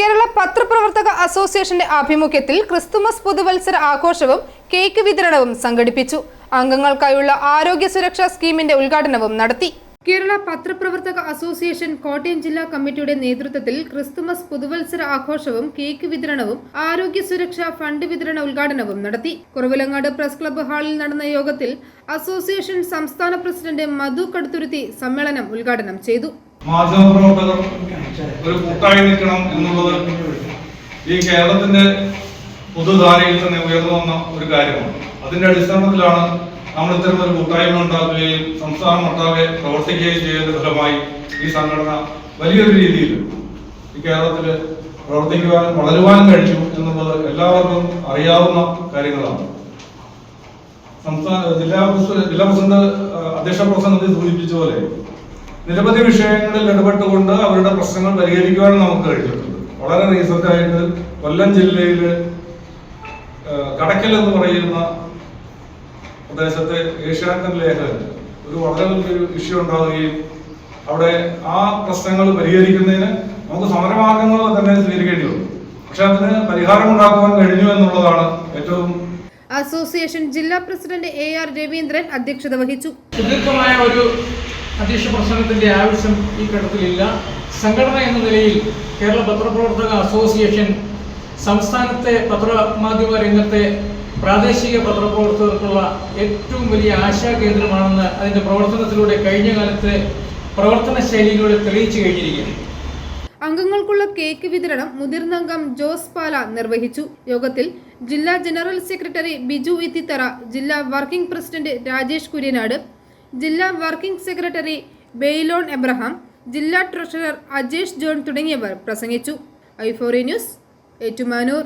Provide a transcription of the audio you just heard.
കേരള പത്രപ്രവർത്തക അസോസിയേഷന്റെ ആഭിമുഖ്യത്തിൽ ക്രിസ്തുമസ് പുതുവത്സര ആഘോഷവും കേക്ക് വിതരണവും സംഘടിപ്പിച്ചു. അംഗങ്ങൾക്കായുള്ള ആരോഗ്യ സുരക്ഷാ സ്കീമിന്റെ ഉദ്ഘാടനവും നടത്തി. കേരള പത്രപ്രവർത്തക അസോസിയേഷൻ കോട്ടയം ജില്ലാ കമ്മിറ്റിയുടെ നേതൃത്വത്തിൽ ക്രിസ്തുമസ് പുതുവത്സര ആഘോഷവും കേക്ക് വിതരണവും ആരോഗ്യ സുരക്ഷാ ഫണ്ട് വിതരണ ഉദ്ഘാടനവും നടത്തി. കുറവിലങ്ങാട് പ്രസ് ക്ലബ്ബ് ഹാളിൽ നടന്ന യോഗത്തിൽ അസോസിയേഷൻ സംസ്ഥാന പ്രസിഡന്റ് മധു കടുത്തുരുത്തി സമ്മേളനം ഉദ്ഘാടനം ചെയ്തു. മാധ്യമപ്രവർത്തകർ ഒരു കൂട്ടായി നിൽക്കണം എന്നുള്ളത് ഈ കേരളത്തിന്റെ പൊതുധാരയിൽ തന്നെ ഉയർന്നു വന്ന ഒരു കാര്യമാണ്. അതിന്റെ അടിസ്ഥാനത്തിലാണ് നമ്മൾ ഇത്തരം ഒരു കൂട്ടായ്മ ഉണ്ടാക്കുകയും സംസ്ഥാനം ഒട്ടാകെ പ്രവർത്തിക്കുകയും ചെയ്യുന്ന ഫലമായി ഈ സംഘടന വലിയൊരു രീതിയിൽ ഈ കേരളത്തിൽ പ്രവർത്തിക്കുവാൻ വളരുവാൻ കഴിഞ്ഞു എന്നുള്ളത് എല്ലാവർക്കും അറിയാവുന്ന കാര്യങ്ങളാണ്. ജില്ലാ പ്രസിഡന്റ് അധ്യക്ഷ പ്രസംഗത്തിൽ സൂചിപ്പിച്ച പോലെ നിരവധി വിഷയങ്ങളിൽ ഇടപെട്ടുകൊണ്ട് അവരുടെ പ്രശ്നങ്ങൾ പരിഹരിക്കുവാൻ നമുക്ക് കഴിഞ്ഞിട്ടുണ്ട്. വളരെ റീസെന്റ് ആയിട്ട് കൊല്ലം ജില്ലയിൽ കടക്കൽ എന്ന് പറയുന്ന പ്രദേശത്തെ ഏഷ്യാനെറ്റ് ലേഖകൻ ഒരു വളരെ വലിയൊരു ഇഷ്യൂ ഉണ്ടാവുകയും അവിടെ ആ പ്രശ്നങ്ങൾ പരിഹരിക്കുന്നതിന് നമുക്ക് സമരമാർഗങ്ങൾ തന്നെ സ്വീകരിക്കേണ്ടി വന്നു. പക്ഷെ അതിന് പരിഹാരം ഉണ്ടാക്കുവാൻ കഴിഞ്ഞു എന്നുള്ളതാണ് ഏറ്റവും. അസോസിയേഷൻ ജില്ലാ പ്രസിഡന്റ് AR രവീന്ദ്രൻ അധ്യക്ഷത വഹിച്ചു. സുദീർഘമായ ഒരു അധ്യക്ഷ പ്രസംഗത്തിന്റെ ആവശ്യം ഈ ഘട്ടത്തിലില്ല. സംഘടന എന്ന നിലയിൽ കേരള പത്രപ്രവർത്തക അസോസിയേഷൻ സംസ്ഥാനത്തെ പത്രമാധ്യമ രംഗത്തെ പ്രാദേശിക പത്രപ്രവർത്തകർക്കുള്ള ഏറ്റവും വലിയ ആശാകേന്ദ്രമാണെന്ന് അതിന്റെ പ്രവർത്തനത്തിലൂടെ കഴിഞ്ഞ കാലത്തെ പ്രവർത്തന ശൈലിയിലൂടെ തെളിയിച്ചു കഴിഞ്ഞിരിക്കുന്നു. അംഗങ്ങൾക്കുള്ള കേക്ക് വിതരണം മുതിർന്ന അംഗം ജോസ് പാല നിർവഹിച്ചു. യോഗത്തിൽ ജില്ലാ ജനറൽ സെക്രട്ടറി ബിജു ഇത്തിത്തറ, ജില്ലാ വർക്കിംഗ് പ്രസിഡന്റ് രാജേഷ് കുര്യനാട്, ജില്ലാ വർക്കിംഗ് സെക്രട്ടറി ബെയ്ലോൺ എബ്രഹാം, ജില്ലാ ട്രഷറർ അജേഷ് ജോൺ തുടങ്ങിയവർ പ്രസംഗിച്ചു. ഐഫോറി ന്യൂസ്, ഏറ്റുമാനൂർ.